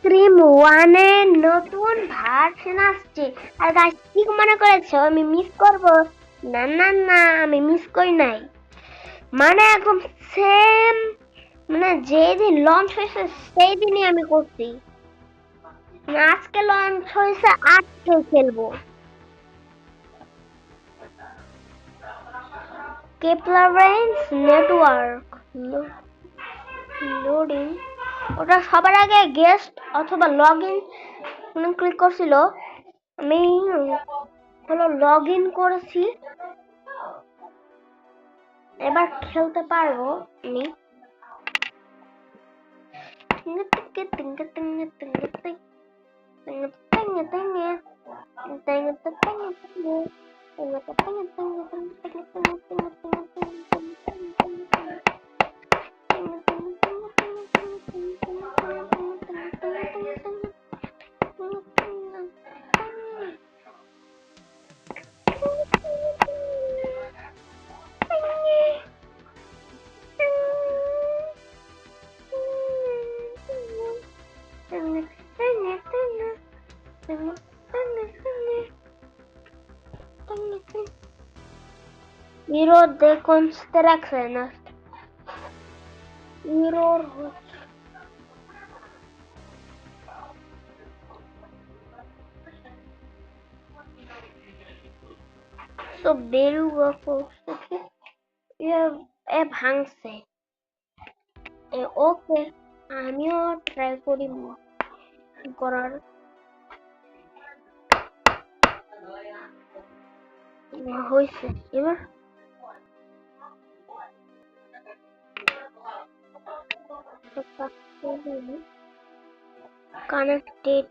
Cream ওয়ানে নতুন version আসছে। আর গাইস কি মনে করেছো আমি মিস করব? না না না, আমি মিস করি নাই। মানে একদম সেম, মানে যেদিন লঞ্চ হয়েছে সেই দিনই আমি করছি। আজকে লঞ্চ হয়েছে, আজকে খেলবো। Kepler range network loading. ওটা সবার আগে গেস্ট অথবা লগ ইন ক্লিক করছিল। আমি হলো লগ ইন করেছি, এবার খেলতে পারবো আমি। Miro de construcciones. Mirror. So বেরুবা করছে এ ভাঙছে। ওকে, আমিও ট্রাই করি করার। হয়েছে এবার। কানেক্টেড